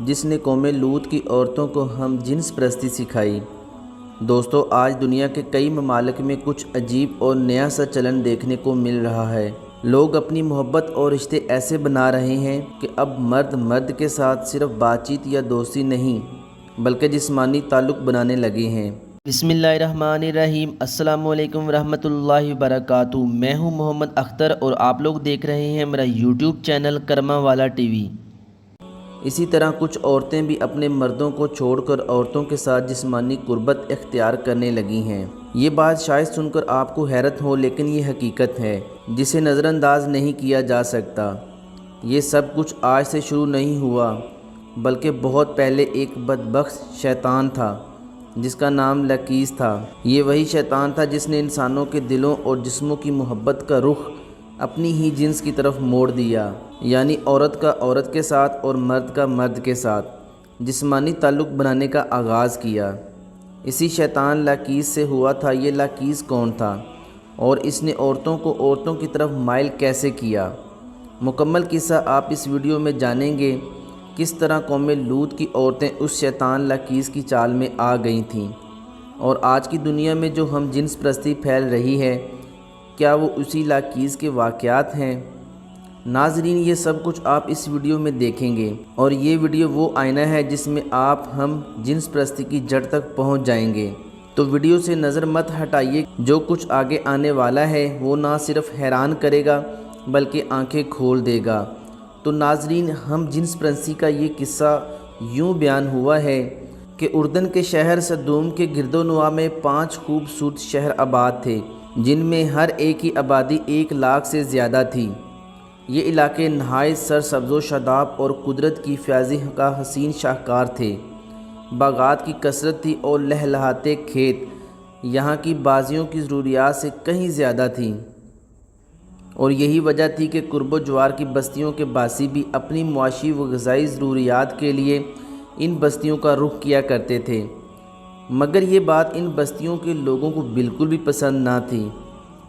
جس نے قوم لوط کی عورتوں کو ہم جنس پرستی سکھائی۔ دوستو، آج دنیا کے کئی ممالک میں کچھ عجیب اور نیا سا چلن دیکھنے کو مل رہا ہے۔ لوگ اپنی محبت اور رشتے ایسے بنا رہے ہیں کہ اب مرد مرد کے ساتھ صرف بات چیت یا دوستی نہیں بلکہ جسمانی تعلق بنانے لگے ہیں۔ بسم اللہ الرحمن الرحیم۔ السلام علیکم ورحمۃ اللہ وبرکاتہ۔ میں ہوں محمد اختر اور آپ لوگ دیکھ رہے ہیں میرا یوٹیوب چینل کرما والا ٹی وی۔ اسی طرح کچھ عورتیں بھی اپنے مردوں کو چھوڑ کر عورتوں کے ساتھ جسمانی قربت اختیار کرنے لگی ہیں۔ یہ بات شاید سن کر آپ کو حیرت ہو، لیکن یہ حقیقت ہے جسے نظر انداز نہیں کیا جا سکتا۔ یہ سب کچھ آج سے شروع نہیں ہوا بلکہ بہت پہلے ایک بدبخت شیطان تھا جس کا نام لاکیس تھا۔ یہ وہی شیطان تھا جس نے انسانوں کے دلوں اور جسموں کی محبت کا رخ اپنی ہی جنس کی طرف موڑ دیا، یعنی عورت کا عورت کے ساتھ اور مرد کا مرد کے ساتھ جسمانی تعلق بنانے کا آغاز کیا۔ اسی شیطان لاکیس سے ہوا تھا۔ یہ لاکیس کون تھا اور اس نے عورتوں کو عورتوں کی طرف مائل کیسے کیا؟ مکمل قصہ آپ اس ویڈیو میں جانیں گے۔ کس طرح قوم لوط کی عورتیں اس شیطان لاکیس کی چال میں آ گئی تھیں، اور آج کی دنیا میں جو ہم جنس پرستی پھیل رہی ہے، کیا وہ اسی لاکیس کے واقعات ہیں؟ ناظرین، یہ سب کچھ آپ اس ویڈیو میں دیکھیں گے، اور یہ ویڈیو وہ آئینہ ہے جس میں آپ ہم جنس پرستی کی جڑ تک پہنچ جائیں گے۔ تو ویڈیو سے نظر مت ہٹائیے، جو کچھ آگے آنے والا ہے وہ نہ صرف حیران کرے گا بلکہ آنکھیں کھول دے گا۔ تو ناظرین، ہم جنس پرستی کا یہ قصہ یوں بیان ہوا ہے کہ اردن کے شہر صدوم کے گرد و نواح میں 5 خوبصورت شہر آباد تھے، جن میں ہر ایک کی آبادی 1 لاکھ سے زیادہ تھی۔ یہ علاقے نہایت سرسبز و شاداب اور قدرت کی فیاضی کا حسین شاہکار تھے۔ باغات کی کثرت تھی اور لہلہاتے کھیت یہاں کی بازیوں کی ضروریات سے کہیں زیادہ تھیں، اور یہی وجہ تھی کہ قرب و جوار کی بستیوں کے باسی بھی اپنی معاشی و غذائی ضروریات کے لیے ان بستیوں کا رخ کیا کرتے تھے۔ مگر یہ بات ان بستیوں کے لوگوں کو بالکل بھی پسند نہ تھی۔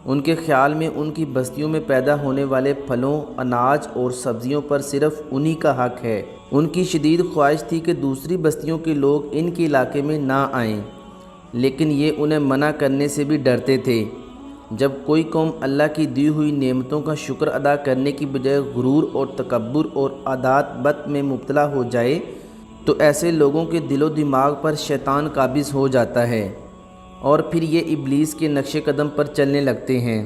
ان کے خیال میں ان کی بستیوں میں پیدا ہونے والے پھلوں، اناج اور سبزیوں پر صرف انہی کا حق ہے۔ ان کی شدید خواہش تھی کہ دوسری بستیوں کے لوگ ان کے علاقے میں نہ آئیں، لیکن یہ انہیں منع کرنے سے بھی ڈرتے تھے۔ جب کوئی قوم اللہ کی دی ہوئی نعمتوں کا شکر ادا کرنے کی بجائے غرور اور تکبر اور عادات بد میں مبتلا ہو جائے تو ایسے لوگوں کے دل و دماغ پر شیطان قابض ہو جاتا ہے، اور پھر یہ ابلیس کے نقش قدم پر چلنے لگتے ہیں۔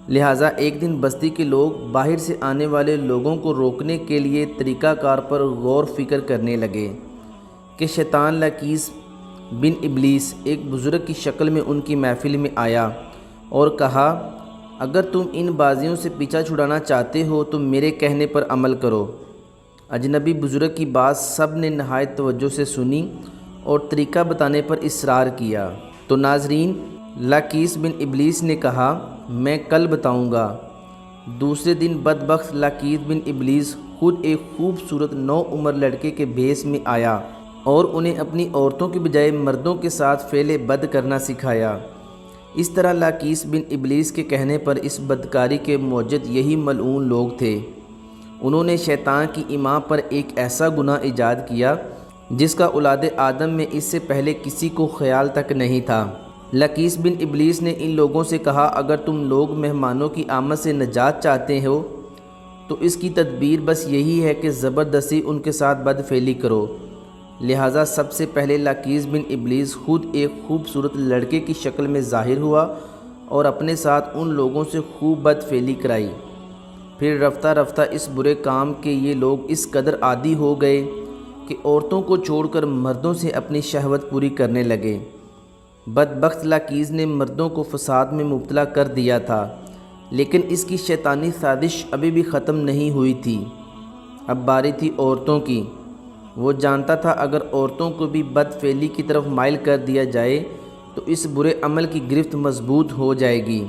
لہٰذا ایک دن بستی کے لوگ باہر سے آنے والے لوگوں کو روکنے کے لیے طریقہ کار پر غور فکر کرنے لگے کہ شیطان لاکیس بن ابلیس ایک بزرگ کی شکل میں ان کی محفل میں آیا اور کہا، اگر تم ان بازیوں سے پیچھا چھڑانا چاہتے ہو تو میرے کہنے پر عمل کرو۔ اجنبی بزرگ کی بات سب نے نہایت توجہ سے سنی اور طریقہ بتانے پر اصرار کیا۔ تو ناظرین، لاکیس بن ابلیس نے کہا، میں کل بتاؤں گا۔ دوسرے دن بدبخت لاکیس بن ابلیس خود ایک خوبصورت نوعمر لڑکے کے بھیس میں آیا اور انہیں اپنی عورتوں کی بجائے مردوں کے ساتھ فعل بد کرنا سکھایا۔ اس طرح لاکیس بن ابلیس کے کہنے پر اس بدکاری کے موجد یہی ملعون لوگ تھے۔ انہوں نے شیطان کی ایمان پر ایک ایسا گناہ ایجاد کیا جس کا اولاد آدم میں اس سے پہلے کسی کو خیال تک نہیں تھا۔ لاکیس بن ابلیس نے ان لوگوں سے کہا، اگر تم لوگ مہمانوں کی آمد سے نجات چاہتے ہو تو اس کی تدبیر بس یہی ہے کہ زبردستی ان کے ساتھ بدفعلی کرو۔ لہٰذا سب سے پہلے لاکیس بن ابلیس خود ایک خوبصورت لڑکے کی شکل میں ظاہر ہوا اور اپنے ساتھ ان لوگوں سے خوب بدفعلی کرائی۔ پھر رفتہ رفتہ اس برے کام کے یہ لوگ اس قدر عادی ہو گئے کہ عورتوں کو چھوڑ کر مردوں سے اپنی شہوت پوری کرنے لگے۔ بدبخت لاکیس نے مردوں کو فساد میں مبتلا کر دیا تھا، لیکن اس کی شیطانی سازش ابھی بھی ختم نہیں ہوئی تھی۔ اب باری تھی عورتوں کی۔ وہ جانتا تھا اگر عورتوں کو بھی بدفعلی کی طرف مائل کر دیا جائے تو اس برے عمل کی گرفت مضبوط ہو جائے گی۔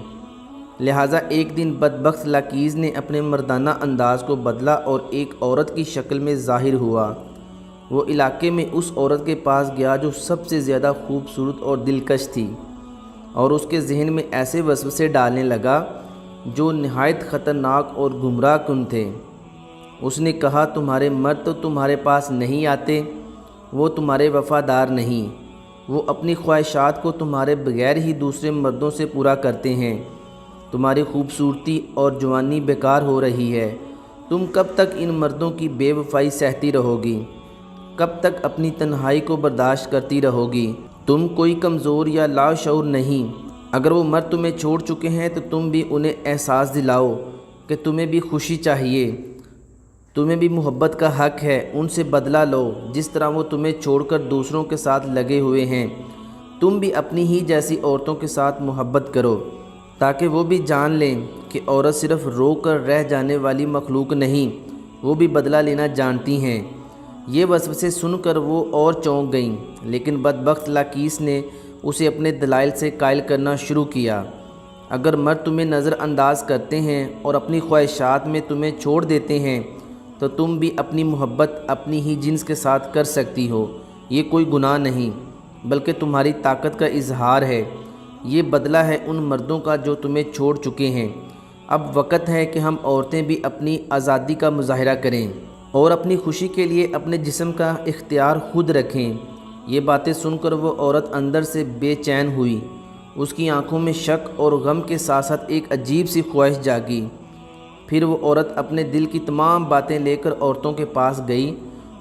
لہٰذا ایک دن بدبخت لاکیس نے اپنے مردانہ انداز کو بدلا اور ایک عورت کی شکل میں ظاہر ہوا۔ وہ علاقے میں اس عورت کے پاس گیا جو سب سے زیادہ خوبصورت اور دلکش تھی، اور اس کے ذہن میں ایسے وسوسے ڈالنے لگا جو نہایت خطرناک اور گمراہ کن تھے۔ اس نے کہا تمہارے مرد تو تمہارے پاس نہیں آتے، وہ تمہارے وفادار نہیں، وہ اپنی خواہشات کو تمہارے بغیر ہی دوسرے مردوں سے پورا کرتے ہیں، تمہاری خوبصورتی اور جوانی بیکار ہو رہی ہے، تم کب تک ان مردوں کی بے وفائی سہتی رہو گی؟ کب تک اپنی تنہائی کو برداشت کرتی رہو گی؟ تم کوئی کمزور یا لاشعور نہیں، اگر وہ مرد تمہیں چھوڑ چکے ہیں تو تم بھی انہیں احساس دلاؤ کہ تمہیں بھی خوشی چاہیے، تمہیں بھی محبت کا حق ہے، ان سے بدلہ لو جس طرح وہ تمہیں چھوڑ کر دوسروں کے ساتھ لگے ہوئے ہیں، تم بھی اپنی ہی جیسی عورتوں کے ساتھ محبت کرو تاکہ وہ بھی جان لیں کہ عورت صرف رو کر رہ جانے والی مخلوق نہیں، وہ بھی بدلہ لینا جانتی ہیں۔ یہ وسوسے سن کر وہ اور چونک گئیں، لیکن بدبخت لاکیس نے اسے اپنے دلائل سے قائل کرنا شروع کیا۔ اگر مرد تمہیں نظر انداز کرتے ہیں اور اپنی خواہشات میں تمہیں چھوڑ دیتے ہیں تو تم بھی اپنی محبت اپنی ہی جنس کے ساتھ کر سکتی ہو، یہ کوئی گناہ نہیں بلکہ تمہاری طاقت کا اظہار ہے، یہ بدلہ ہے ان مردوں کا جو تمہیں چھوڑ چکے ہیں۔ اب وقت ہے کہ ہم عورتیں بھی اپنی آزادی کا مظاہرہ کریں اور اپنی خوشی کے لیے اپنے جسم کا اختیار خود رکھیں۔ یہ باتیں سن کر وہ عورت اندر سے بے چین ہوئی، اس کی آنکھوں میں شک اور غم کے ساتھ ساتھ ایک عجیب سی خواہش جاگی۔ پھر وہ عورت اپنے دل کی تمام باتیں لے کر عورتوں کے پاس گئی،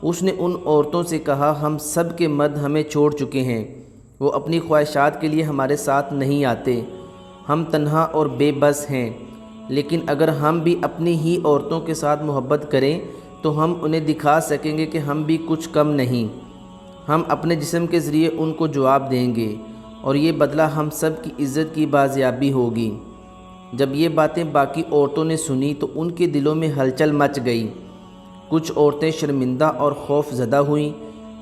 اس نے ان عورتوں سے کہا ہم سب کے مرد ہمیں چھوڑ چکے ہیں، وہ اپنی خواہشات کے لیے ہمارے ساتھ نہیں آتے، ہم تنہا اور بے بس ہیں، لیکن اگر ہم بھی اپنی ہی عورتوں کے ساتھ محبت کریں تو ہم انہیں دکھا سکیں گے کہ ہم بھی کچھ کم نہیں، ہم اپنے جسم کے ذریعے ان کو جواب دیں گے اور یہ بدلہ ہم سب کی عزت کی بازیابی ہوگی۔ جب یہ باتیں باقی عورتوں نے سنی تو ان کے دلوں میں ہلچل مچ گئی، کچھ عورتیں شرمندہ اور خوف زدہ ہوئیں،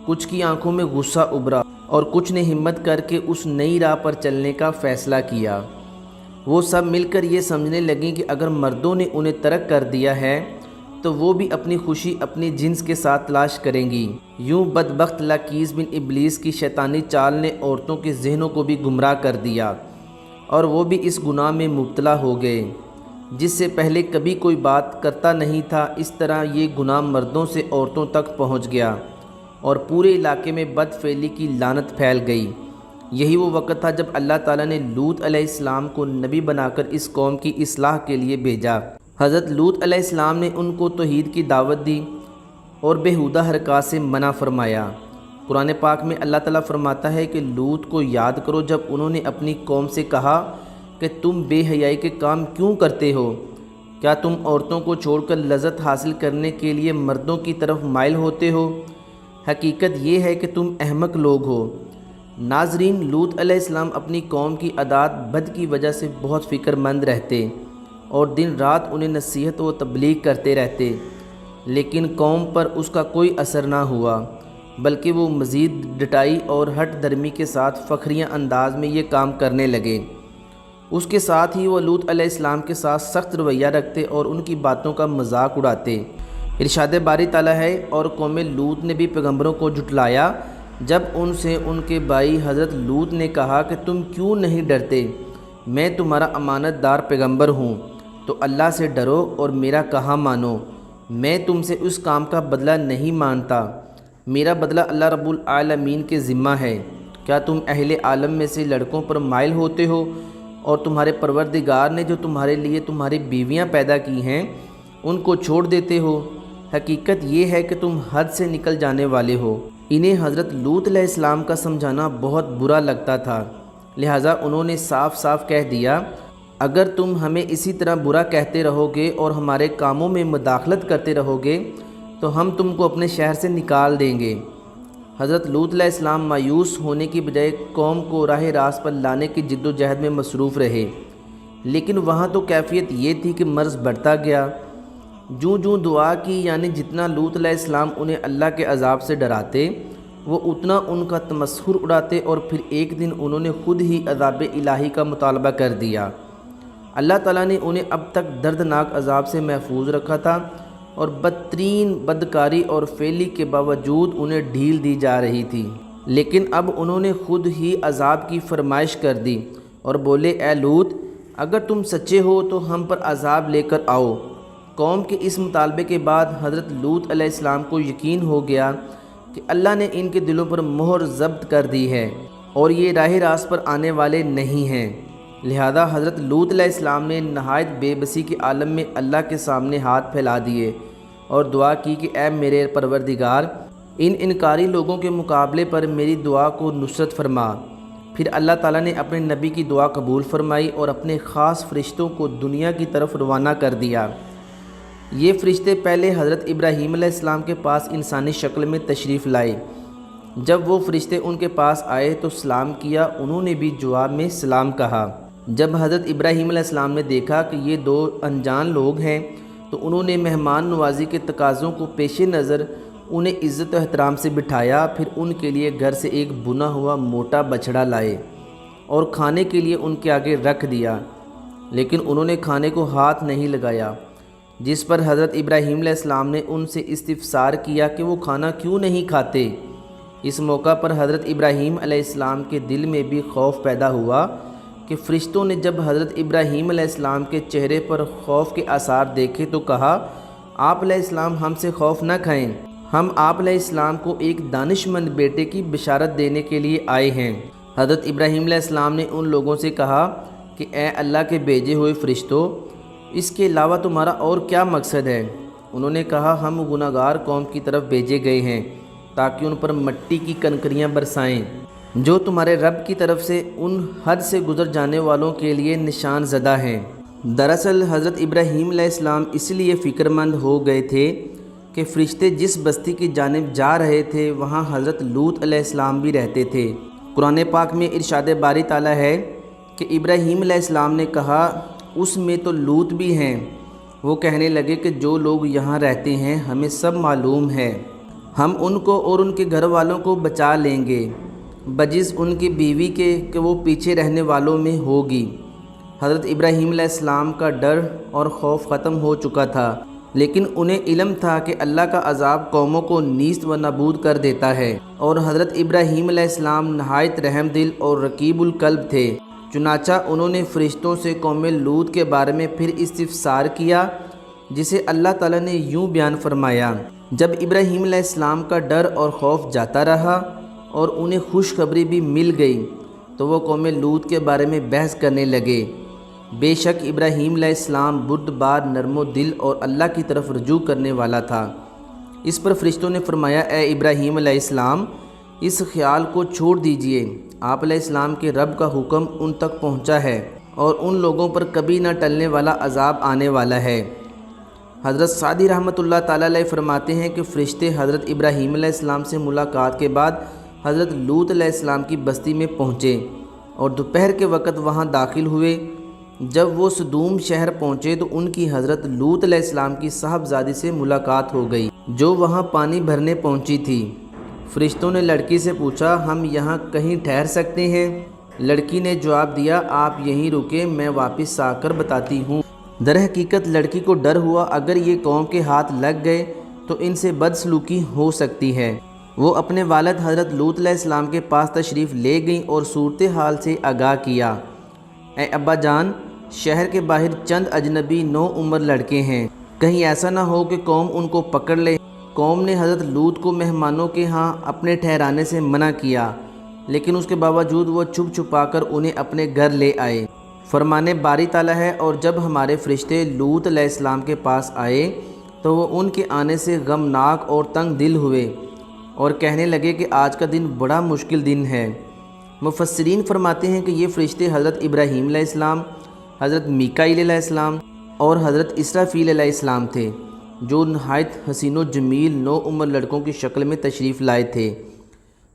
کچھ کی آنکھوں میں غصہ ابھرا اور کچھ نے ہمت کر کے اس نئی راہ پر چلنے کا فیصلہ کیا۔ وہ سب مل کر یہ سمجھنے لگیں کہ اگر مردوں نے انہیں ترک کر دیا ہے تو وہ بھی اپنی خوشی اپنی جنس کے ساتھ تلاش کریں گی۔ یوں بدبخت لاکیس بن ابلیس کی شیطانی چال نے عورتوں کے ذہنوں کو بھی گمراہ کر دیا اور وہ بھی اس گناہ میں مبتلا ہو گئے جس سے پہلے کبھی کوئی بات کرتا نہیں تھا۔ اس طرح یہ گناہ مردوں سے عورتوں تک پہنچ گیا اور پورے علاقے میں بد فعلی کی لعنت پھیل گئی۔ یہی وہ وقت تھا جب اللہ تعالیٰ نے لوط علیہ السلام کو نبی بنا کر اس قوم کی اصلاح کے لیے بھیجا۔ حضرت لوط علیہ السلام نے ان کو توحید کی دعوت دی اور بیہودہ حرکات سے منع فرمایا۔ قرآن پاک میں اللہ تعالیٰ فرماتا ہے کہ لوط کو یاد کرو جب انہوں نے اپنی قوم سے کہا کہ تم بے حیائی کے کام کیوں کرتے ہو؟ کیا تم عورتوں کو چھوڑ کر لذت حاصل کرنے کے لیے مردوں کی طرف مائل ہوتے ہو؟ حقیقت یہ ہے کہ تم احمق لوگ ہو۔ ناظرین، لوط علیہ السلام اپنی قوم کی عادات بد کی وجہ سے بہت فکر مند رہتے اور دن رات انہیں نصیحت و تبلیغ کرتے رہتے، لیکن قوم پر اس کا کوئی اثر نہ ہوا، بلکہ وہ مزید ڈٹائی اور ہٹ درمی کے ساتھ فخریہ انداز میں یہ کام کرنے لگے۔ اس کے ساتھ ہی وہ لوط علیہ السلام کے ساتھ سخت رویہ رکھتے اور ان کی باتوں کا مذاق اڑاتے۔ ارشاد باری تعالیٰ ہے اور قوم لوط نے بھی پیغمبروں کو جھٹلایا جب ان سے ان کے بھائی حضرت لوط نے کہا کہ تم کیوں نہیں ڈرتے، میں تمہارا امانت دار پیغمبر ہوں، تو اللہ سے ڈرو اور میرا کہا مانو، میں تم سے اس کام کا بدلہ نہیں مانتا، میرا بدلہ اللہ رب العالمین کے ذمہ ہے۔ کیا تم اہل عالم میں سے لڑکوں پر مائل ہوتے ہو اور تمہارے پروردگار نے جو تمہارے لیے تمہاری بیویاں پیدا کی ہیں ان کو چھوڑ دیتے ہو؟ حقیقت یہ ہے کہ تم حد سے نکل جانے والے ہو۔ انہیں حضرت لوط علیہ السلام کا سمجھانا بہت برا لگتا تھا، لہٰذا انہوں نے صاف صاف کہہ دیا اگر تم ہمیں اسی طرح برا کہتے رہو گے اور ہمارے کاموں میں مداخلت کرتے رہو گے تو ہم تم کو اپنے شہر سے نکال دیں گے۔ حضرت لوط علیہ السلام مایوس ہونے کی بجائے قوم کو راہ راست پر لانے کی جد و جہد میں مصروف رہے، لیکن وہاں تو کیفیت یہ تھی کہ مرض بڑھتا گیا۔ جوں جوں دعا کی، یعنی جتنا لوط علیہ السلام انہیں اللہ کے عذاب سے ڈراتے وہ اتنا ان کا تمسخر اڑاتے، اور پھر ایک دن انہوں نے خود ہی عذاب الہی کا مطالبہ کر دیا۔ اللہ تعالیٰ نے انہیں اب تک دردناک عذاب سے محفوظ رکھا تھا اور بدترین بدکاری اور فعلی کے باوجود انہیں ڈھیل دی جا رہی تھی، لیکن اب انہوں نے خود ہی عذاب کی فرمائش کر دی اور بولے اے لوط، اگر تم سچے ہو تو ہم پر عذاب لے کر آؤ، قوم کے اس مطالبے کے بعد حضرت لوط علیہ السلام کو یقین ہو گیا کہ اللہ نے ان کے دلوں پر مہر ضبط کر دی ہے اور یہ راہ راست پر آنے والے نہیں ہیں۔ لہذا حضرت لوط علیہ السلام نے نہایت بے بسی کے عالم میں اللہ کے سامنے ہاتھ پھیلا دیے اور دعا کی کہ اے میرے پروردگار، ان انکاری لوگوں کے مقابلے پر میری دعا کو نصرت فرما۔ پھر اللہ تعالیٰ نے اپنے نبی کی دعا قبول فرمائی اور اپنے خاص فرشتوں کو دنیا کی طرف روانہ کر دیا۔ یہ فرشتے پہلے حضرت ابراہیم علیہ السلام کے پاس انسانی شکل میں تشریف لائے۔ جب وہ فرشتے ان کے پاس آئے تو سلام کیا، انہوں نے بھی جواب میں سلام کہا۔ جب حضرت ابراہیم علیہ السلام نے دیکھا کہ یہ دو انجان لوگ ہیں تو انہوں نے مہمان نوازی کے تقاضوں کو پیش نظر انہیں عزت و احترام سے بٹھایا، پھر ان کے لیے گھر سے ایک بنا ہوا موٹا بچھڑا لائے اور کھانے کے لیے ان کے آگے رکھ دیا، لیکن انہوں نے کھانے کو ہاتھ نہیں لگایا، جس پر حضرت ابراہیم علیہ السلام نے ان سے استفسار کیا کہ وہ کھانا کیوں نہیں کھاتے۔ اس موقع پر حضرت ابراہیم علیہ السلام کے دل میں بھی خوف پیدا ہوا کہ فرشتوں نے جب حضرت ابراہیم علیہ السلام کے چہرے پر خوف کے آثار دیکھے تو کہا، آپ علیہ السلام ہم سے خوف نہ کھائیں، ہم آپ علیہ السلام کو ایک دانش مند بیٹے کی بشارت دینے کے لیے آئے ہیں۔ حضرت ابراہیم علیہ السلام نے ان لوگوں سے کہا کہ اے اللہ کے بھیجے ہوئے فرشتوں، اس کے علاوہ تمہارا اور کیا مقصد ہے؟ انہوں نے کہا، ہم گناہگار قوم کی طرف بھیجے گئے ہیں تاکہ ان پر مٹی کی کنکریاں برسائیں جو تمہارے رب کی طرف سے ان حد سے گزر جانے والوں کے لیے نشان زدہ ہیں۔ دراصل حضرت ابراہیم علیہ السلام اس لیے فکر مند ہو گئے تھے کہ فرشتے جس بستی کی جانب جا رہے تھے وہاں حضرت لوط علیہ السلام بھی رہتے تھے۔ قرآن پاک میں ارشاد باری تعالیٰ ہے کہ ابراہیم علیہ السلام نے کہا، اس میں تو لوط بھی ہیں۔ وہ کہنے لگے کہ جو لوگ یہاں رہتے ہیں ہمیں سب معلوم ہے، ہم ان کو اور ان کے گھر والوں کو بچا لیں گے، بجز ان کی بیوی کے کہ وہ پیچھے رہنے والوں میں ہوگی۔ حضرت ابراہیم علیہ السلام کا ڈر اور خوف ختم ہو چکا تھا، لیکن انہیں علم تھا کہ اللہ کا عذاب قوموں کو نیست و نابود کر دیتا ہے، اور حضرت ابراہیم علیہ السلام نہایت رحم دل اور رقیب القلب تھے۔ چنانچہ انہوں نے فرشتوں سے قوم لوط کے بارے میں پھر استفسار کیا، جسے اللہ تعالیٰ نے یوں بیان فرمایا، جب ابراہیم علیہ السلام کا ڈر اور خوف جاتا رہا اور انہیں خوشخبری بھی مل گئی تو وہ قوم لوط کے بارے میں بحث کرنے لگے۔ بے شک ابراہیم علیہ السلام بردبار، نرم و دل اور اللہ کی طرف رجوع کرنے والا تھا۔ اس پر فرشتوں نے فرمایا، اے ابراہیم علیہ السلام، اس خیال کو چھوڑ دیجئے، آپ علیہ السلام کے رب کا حکم ان تک پہنچا ہے اور ان لوگوں پر کبھی نہ ٹلنے والا عذاب آنے والا ہے۔ حضرت سعدی رحمۃ اللہ تعالیٰ علیہ فرماتے ہیں کہ فرشتے حضرت ابراہیم علیہ السلام سے ملاقات کے بعد حضرت لوط علیہ السلام کی بستی میں پہنچے اور دوپہر کے وقت وہاں داخل ہوئے۔ جب وہ صدوم شہر پہنچے تو ان کی حضرت لوط علیہ السلام کی صاحبزادی سے ملاقات ہو گئی جو وہاں پانی بھرنے پہنچی تھی۔ فرشتوں نے لڑکی سے پوچھا، ہم یہاں کہیں ٹھہر سکتے ہیں؟ لڑکی نے جواب دیا، آپ یہیں رکیں، میں واپس آ کر بتاتی ہوں۔ در حقیقت لڑکی کو ڈر ہوا اگر یہ قوم کے ہاتھ لگ گئے تو ان سے بدسلوکی ہو سکتی ہے۔ وہ اپنے والد حضرت لوط علیہ السلام کے پاس تشریف لے گئیں اور صورتحال سے آگاہ کیا، اے ابا جان، شہر کے باہر چند اجنبی نو عمر لڑکے ہیں، کہیں ایسا نہ ہو کہ قوم ان کو پکڑ لے۔ قوم نے حضرت لوط کو مہمانوں کے ہاں اپنے ٹھہرانے سے منع کیا، لیکن اس کے باوجود وہ چھپ چھپا کر انہیں اپنے گھر لے آئے۔ فرمانے باری تعالیٰ ہے، اور جب ہمارے فرشتے لوط علیہ السلام کے پاس آئے تو وہ ان کے آنے سے غمناک اور تنگ دل ہوئے اور کہنے لگے کہ آج کا دن بڑا مشکل دن ہے۔ مفسرین فرماتے ہیں کہ یہ فرشتے حضرت ابراہیم علیہ السلام، حضرت میکائیل علیہ السلام اور حضرت اسرافیل علیہ السلام تھے، جو نہایت حسین و جمیل نو عمر لڑکوں کی شکل میں تشریف لائے تھے۔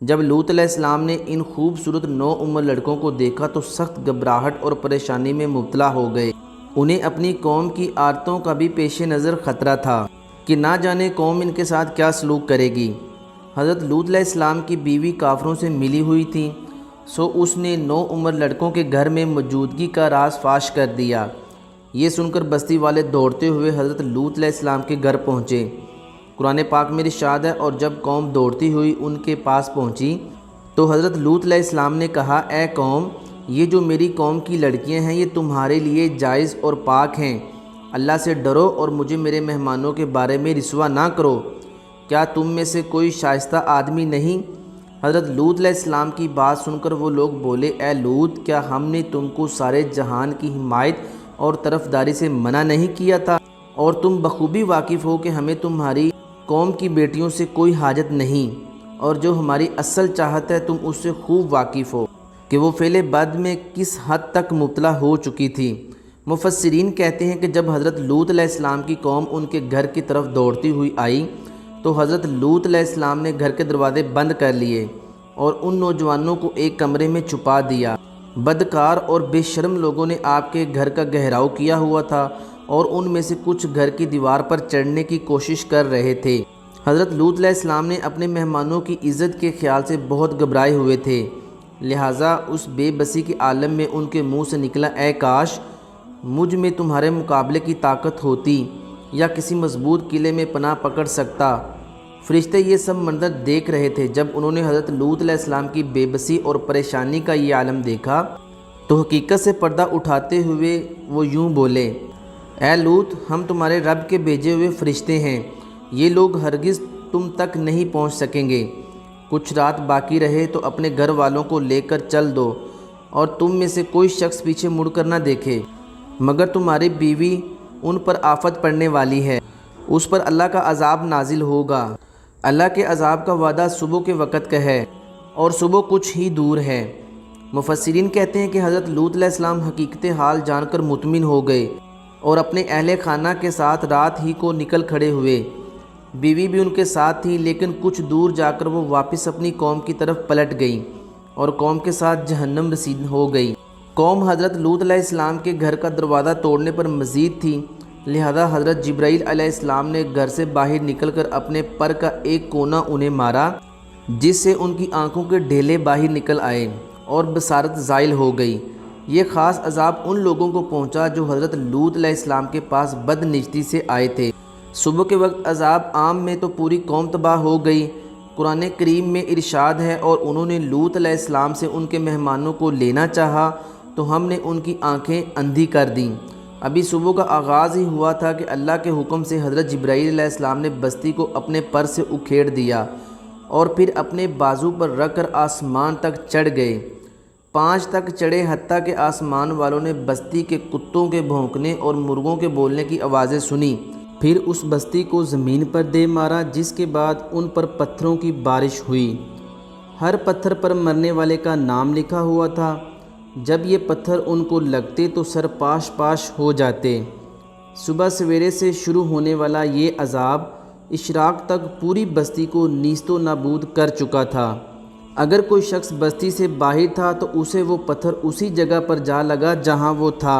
جب لوط علیہ السلام نے ان خوبصورت نو عمر لڑکوں کو دیکھا تو سخت گھبراہٹ اور پریشانی میں مبتلا ہو گئے۔ انہیں اپنی قوم کی عادتوں کا بھی پیش نظر خطرہ تھا کہ نہ جانے قوم ان کے ساتھ کیا سلوک کرے گی۔ حضرت لوط علیہ السلام کی بیوی کافروں سے ملی ہوئی تھی، سو اس نے نو عمر لڑکوں کے گھر میں موجودگی کا راز فاش کر دیا۔ یہ سن کر بستی والے دوڑتے ہوئے حضرت لوط علیہ السلام کے گھر پہنچے۔ قرآن پاک میں ارشاد ہے، اور جب قوم دوڑتی ہوئی ان کے پاس پہنچی تو حضرت لوط علیہ السلام نے کہا، اے قوم، یہ جو میری قوم کی لڑکیاں ہیں یہ تمہارے لیے جائز اور پاک ہیں، اللہ سے ڈرو اور مجھے میرے مہمانوں کے بارے میں رسوا نہ کرو۔ کیا تم میں سے کوئی شائستہ آدمی نہیں؟ حضرت لوط علیہ السلام کی بات سن کر وہ لوگ بولے، اے لوط، کیا ہم نے تم کو سارے جہان کی حمایت اور طرفداری سے منع نہیں کیا تھا؟ اور تم بخوبی واقف ہو کہ ہمیں تمہاری قوم کی بیٹیوں سے کوئی حاجت نہیں، اور جو ہماری اصل چاہت ہے تم اس سے خوب واقف ہو کہ وہ فعل بد میں کس حد تک مبتلا ہو چکی تھی۔ مفسرین کہتے ہیں کہ جب حضرت لوط علیہ السلام کی قوم ان کے گھر کی طرف دوڑتی ہوئی آئی تو حضرت لوط علیہ السلام نے گھر کے دروازے بند کر لیے اور ان نوجوانوں کو ایک کمرے میں چھپا دیا۔ بدکار اور بے شرم لوگوں نے آپ کے گھر کا گھیراؤ کیا ہوا تھا اور ان میں سے کچھ گھر کی دیوار پر چڑھنے کی کوشش کر رہے تھے۔ حضرت لوط علیہ السلام نے اپنے مہمانوں کی عزت کے خیال سے بہت گھبرائے ہوئے تھے، لہٰذا اس بے بسی کے عالم میں ان کے منہ سے نکلا، اے کاش مجھ میں تمہارے مقابلے کی طاقت ہوتی یا کسی مضبوط قلعے میں پناہ پکڑ سکتا۔ فرشتے یہ سب منظر دیکھ رہے تھے۔ جب انہوں نے حضرت لوط علیہ السلام کی بے بسی اور پریشانی کا یہ عالم دیکھا تو حقیقت سے پردہ اٹھاتے ہوئے وہ یوں بولے، اے لوط، ہم تمہارے رب کے بھیجے ہوئے فرشتے ہیں، یہ لوگ ہرگز تم تک نہیں پہنچ سکیں گے۔ کچھ رات باقی رہے تو اپنے گھر والوں کو لے کر چل دو اور تم میں سے کوئی شخص پیچھے مڑ کر نہ دیکھے، مگر تمہاری بیوی ان پر آفت پڑنے والی ہے، اس پر اللہ کا عذاب نازل ہوگا۔ اللہ کے عذاب کا وعدہ صبح کے وقت کا ہے اور صبح کچھ ہی دور ہے۔ مفسرین کہتے ہیں کہ حضرت لوط علیہ السلام حقیقت حال جان کر مطمئن ہو گئے اور اپنے اہل خانہ کے ساتھ رات ہی کو نکل کھڑے ہوئے۔ بیوی بھی ان کے ساتھ تھی، لیکن کچھ دور جا کر وہ واپس اپنی قوم کی طرف پلٹ گئی اور قوم کے ساتھ جہنم رسید ہو گئی۔ قوم حضرت لوط علیہ السلام کے گھر کا دروازہ توڑنے پر مزید تھی، لہذا حضرت جبرائیل علیہ السلام نے گھر سے باہر نکل کر اپنے پر کا ایک کونا انہیں مارا، جس سے ان کی آنکھوں کے ڈھیلے باہر نکل آئے اور بصارت زائل ہو گئی۔ یہ خاص عذاب ان لوگوں کو پہنچا جو حضرت لوط علیہ السلام کے پاس بد نجتی سے آئے تھے۔ صبح کے وقت عذاب عام میں تو پوری قوم تباہ ہو گئی۔ قرآن کریم میں ارشاد ہے، اور انہوں نے لوط علیہ السلام سے ان کے مہمانوں کو لینا چاہا تو ہم نے ان کی آنکھیں اندھی کر دیں۔ ابھی صبح کا آغاز ہی ہوا تھا کہ اللہ کے حکم سے حضرت جبرائیل علیہ السلام نے بستی کو اپنے پر سے اکھیڑ دیا اور پھر اپنے بازو پر رکھ کر آسمان تک چڑھ گئے۔ 5 تک چڑھے، حتیٰ کہ آسمان والوں نے بستی کے کتوں کے بھونکنے اور مرغوں کے بولنے کی آوازیں سنی۔ پھر اس بستی کو زمین پر دے مارا، جس کے بعد ان پر پتھروں کی بارش ہوئی۔ ہر پتھر پر مرنے والے کا نام لکھا ہوا تھا۔ جب یہ پتھر ان کو لگتے تو سر پاش پاش ہو جاتے۔ صبح سویرے سے شروع ہونے والا یہ عذاب اشراق تک پوری بستی کو نیست و نابود کر چکا تھا۔ اگر کوئی شخص بستی سے باہر تھا تو اسے وہ پتھر اسی جگہ پر جا لگا جہاں وہ تھا۔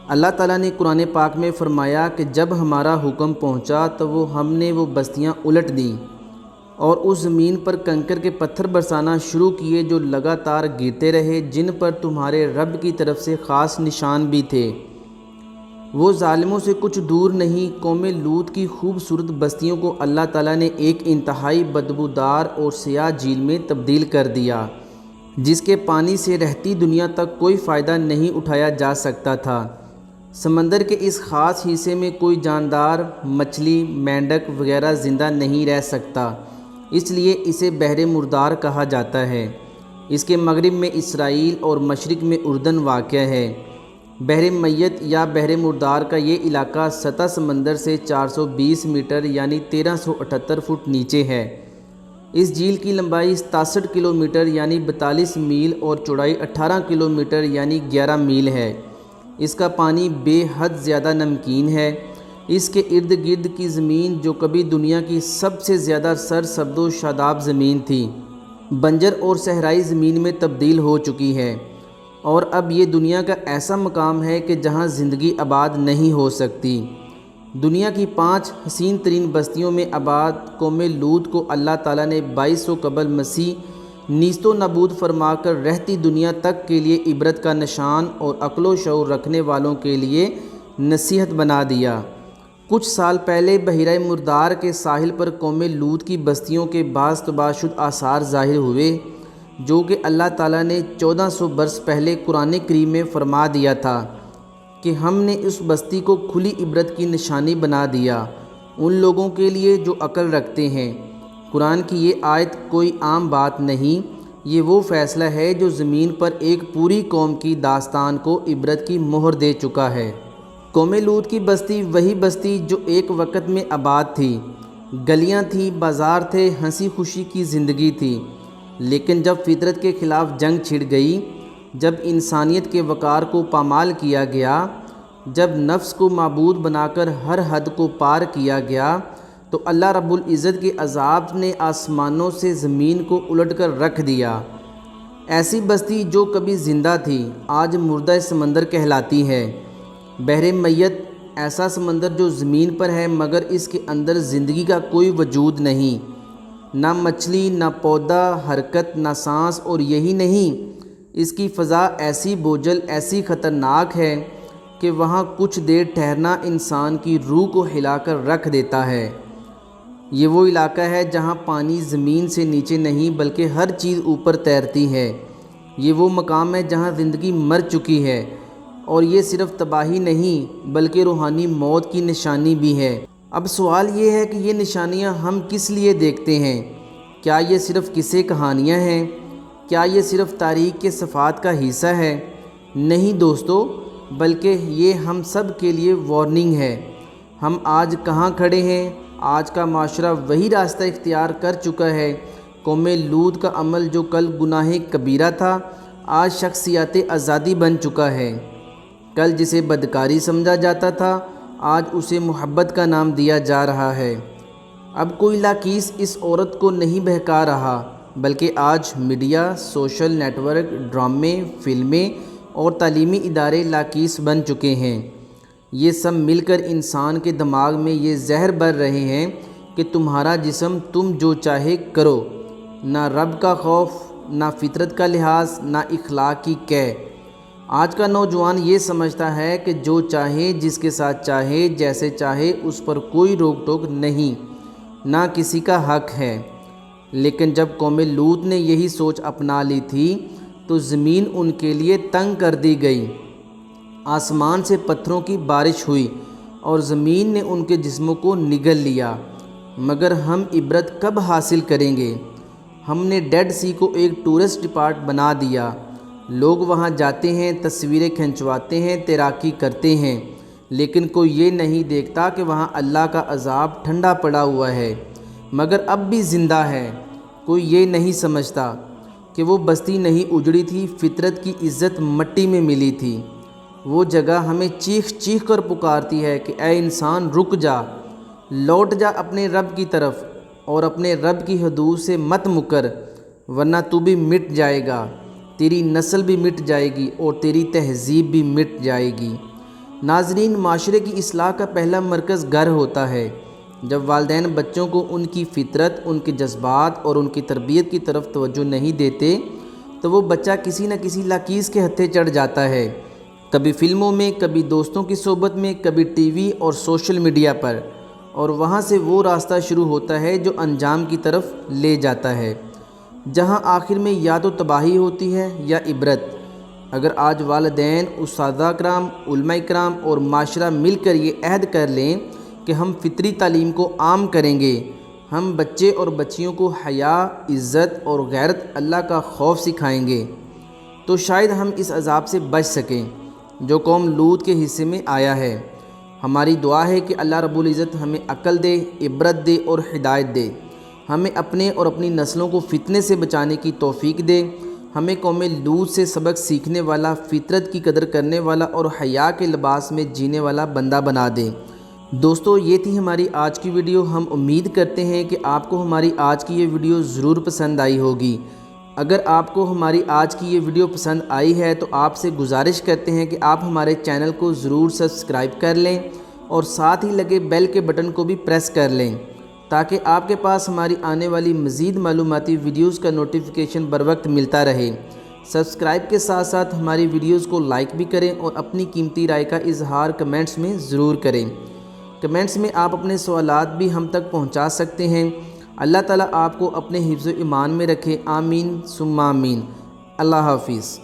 اللہ تعالیٰ نے قرآن پاک میں فرمایا کہ جب ہمارا حکم پہنچا تو ہم نے وہ بستیاں الٹ دیں اور اس زمین پر کنکر کے پتھر برسانا شروع کیے جو لگاتار گرتے رہے، جن پر تمہارے رب کی طرف سے خاص نشان بھی تھے۔ وہ ظالموں سے کچھ دور نہیں۔ قوم لوط کی خوبصورت بستیوں کو اللہ تعالیٰ نے ایک انتہائی بدبودار اور سیاہ جھیل میں تبدیل کر دیا، جس کے پانی سے رہتی دنیا تک کوئی فائدہ نہیں اٹھایا جا سکتا تھا۔ سمندر کے اس خاص حصے میں کوئی جاندار، مچھلی، مینڈک وغیرہ زندہ نہیں رہ سکتا، اس لیے اسے بحر مردار کہا جاتا ہے۔ اس کے مغرب میں اسرائیل اور مشرق میں اردن واقع ہے۔ بحر میت یا بحر مردار کا یہ علاقہ سطح سمندر سے 420 میٹر یعنی 1378 فٹ نیچے ہے۔ اس جھیل کی لمبائی 67 کلومیٹر یعنی 42 میل اور چوڑائی 18 کلومیٹر یعنی 11 میل ہے۔ اس کا پانی بے حد زیادہ نمکین ہے۔ اس کے ارد گرد کی زمین، جو کبھی دنیا کی سب سے زیادہ سرسبز و شاداب زمین تھی، بنجر اور صحرائی زمین میں تبدیل ہو چکی ہے، اور اب یہ دنیا کا ایسا مقام ہے کہ جہاں زندگی آباد نہیں ہو سکتی۔ دنیا کی 5 حسین ترین بستیوں میں آباد قوم لوط کو اللہ تعالیٰ نے 2200 قبل مسیح نیست و نابود فرما کر رہتی دنیا تک کے لیے عبرت کا نشان اور عقل و شعور رکھنے والوں کے لیے نصیحت بنا دیا۔ کچھ سال پہلے بحیرہ مردار کے ساحل پر قوم لوط کی بستیوں کے بعض تباہ شدہ آثار ظاہر ہوئے، جو کہ اللہ تعالیٰ نے 1400 برس پہلے قرآن کریم میں فرما دیا تھا۔ کہ ہم نے اس بستی کو کھلی عبرت کی نشانی بنا دیا ان لوگوں کے لیے جو عقل رکھتے ہیں۔ قرآن کی یہ آیت کوئی عام بات نہیں، یہ وہ فیصلہ ہے جو زمین پر ایک پوری قوم کی داستان کو عبرت کی مہر دے چکا ہے۔ قوم لوط کی بستی وہی بستی جو ایک وقت میں آباد تھی، گلیاں تھیں، بازار تھے، ہنسی خوشی کی زندگی تھی، لیکن جب فطرت کے خلاف جنگ چھڑ گئی، جب انسانیت کے وقار کو پامال کیا گیا، جب نفس کو معبود بنا کر ہر حد کو پار کیا گیا، تو اللہ رب العزت کے عذاب نے آسمانوں سے زمین کو الٹ کر رکھ دیا۔ ایسی بستی جو کبھی زندہ تھی آج مردہ سمندر کہلاتی ہے۔ بحر میت ایسا سمندر جو زمین پر ہے مگر اس کے اندر زندگی کا کوئی وجود نہیں، نہ مچھلی، نہ پودا، حرکت، نہ سانس، اور یہی نہیں، اس کی فضا ایسی بوجھل، ایسی خطرناک ہے کہ وہاں کچھ دیر ٹھہرنا انسان کی روح کو ہلا کر رکھ دیتا ہے۔ یہ وہ علاقہ ہے جہاں پانی زمین سے نیچے نہیں بلکہ ہر چیز اوپر تیرتی ہے۔ یہ وہ مقام ہے جہاں زندگی مر چکی ہے، اور یہ صرف تباہی نہیں بلکہ روحانی موت کی نشانی بھی ہے۔ اب سوال یہ ہے کہ یہ نشانیاں ہم کس لیے دیکھتے ہیں؟ کیا یہ صرف قصے کہانیاں ہیں؟ کیا یہ صرف تاریخ کے صفحات کا حصہ ہے؟ نہیں دوستو، بلکہ یہ ہم سب کے لیے وارننگ ہے۔ ہم آج کہاں کھڑے ہیں؟ آج کا معاشرہ وہی راستہ اختیار کر چکا ہے۔ قوم لوط کا عمل جو کل گناہ کبیرہ تھا آج شخصیت آزادی بن چکا ہے۔ کل جسے بدکاری سمجھا جاتا تھا آج اسے محبت کا نام دیا جا رہا ہے۔ اب کوئی لاکیس اس عورت کو نہیں بہکا رہا، بلکہ آج میڈیا، سوشل نیٹ ورک، ڈرامے، فلمیں اور تعلیمی ادارے لاکیس بن چکے ہیں۔ یہ سب مل کر انسان کے دماغ میں یہ زہر بھر رہے ہیں کہ تمہارا جسم تم جو چاہے کرو، نہ رب کا خوف، نہ فطرت کا لحاظ، نہ اخلاق کی قے۔ آج کا نوجوان یہ سمجھتا ہے کہ جو چاہے، جس کے ساتھ چاہے، جیسے چاہے، اس پر کوئی روک ٹوک نہیں، نہ کسی کا حق ہے۔ لیکن جب قوم لوط نے یہی سوچ اپنا لی تھی تو زمین ان کے لیے تنگ کر دی گئی، آسمان سے پتھروں کی بارش ہوئی اور زمین نے ان کے جسموں کو نگل لیا۔ مگر ہم عبرت کب حاصل کریں گے؟ ہم نے ڈیڈ سی کو ایک ٹورسٹ اسپاٹ بنا دیا۔ لوگ وہاں جاتے ہیں، تصویریں کھنچواتے ہیں، تیراکی کرتے ہیں، لیکن کوئی یہ نہیں دیکھتا کہ وہاں اللہ کا عذاب ٹھنڈا پڑا ہوا ہے مگر اب بھی زندہ ہے۔ کوئی یہ نہیں سمجھتا کہ وہ بستی نہیں اجڑی تھی، فطرت کی عزت مٹی میں ملی تھی۔ وہ جگہ ہمیں چیخ چیخ کر پکارتی ہے کہ اے انسان رک جا، لوٹ جا اپنے رب کی طرف اور اپنے رب کی حدود سے مت مکر، ورنہ تو بھی مٹ جائے گا، تیری نسل بھی مٹ جائے گی اور تیری تہذیب بھی مٹ جائے گی۔ ناظرین، معاشرے کی اصلاح کا پہلا مرکز گھر ہوتا ہے۔ جب والدین بچوں کو ان کی فطرت، ان کے جذبات اور ان کی تربیت کی طرف توجہ نہیں دیتے تو وہ بچہ کسی نہ کسی لاکیس کے ہتھے چڑھ جاتا ہے، کبھی فلموں میں، کبھی دوستوں کی صحبت میں، کبھی ٹی وی اور سوشل میڈیا پر، اور وہاں سے وہ راستہ شروع ہوتا ہے جو انجام کی طرف لے جاتا ہے، جہاں آخر میں یا تو تباہی ہوتی ہے یا عبرت۔ اگر آج والدین، اساتذہ کرام، علماء کرام اور معاشرہ مل کر یہ عہد کر لیں کہ ہم فطری تعلیم کو عام کریں گے، ہم بچے اور بچیوں کو حیا، عزت اور غیرت، اللہ کا خوف سکھائیں گے، تو شاید ہم اس عذاب سے بچ سکیں جو قوم لوط کے حصے میں آیا ہے۔ ہماری دعا ہے کہ اللہ رب العزت ہمیں عقل دے، عبرت دے اور ہدایت دے، ہمیں اپنے اور اپنی نسلوں کو فتنے سے بچانے کی توفیق دے، ہمیں قوم لوط سے سبق سیکھنے والا، فطرت کی قدر کرنے والا اور حیا کے لباس میں جینے والا بندہ بنا دے۔ دوستو، یہ تھی ہماری آج کی ویڈیو۔ ہم امید کرتے ہیں کہ آپ کو ہماری آج کی یہ ویڈیو ضرور پسند آئی ہوگی۔ اگر آپ کو ہماری آج کی یہ ویڈیو پسند آئی ہے تو آپ سے گزارش کرتے ہیں کہ آپ ہمارے چینل کو ضرور سبسکرائب کر لیں اور ساتھ ہی لگے بیل کے بٹن کو بھی پریس کر لیں تاکہ آپ کے پاس ہماری آنے والی مزید معلوماتی ویڈیوز کا نوٹیفیکیشن بر وقت ملتا رہے۔ سبسکرائب کے ساتھ ساتھ ہماری ویڈیوز کو لائک بھی کریں اور اپنی قیمتی رائے کا اظہار کمنٹس میں ضرور کریں۔ کمنٹس میں آپ اپنے سوالات بھی ہم تک پہنچا سکتے ہیں۔ اللہ تعالیٰ آپ کو اپنے حفظ و ایمان میں رکھے، آمین ثم آمین۔ اللہ حافظ۔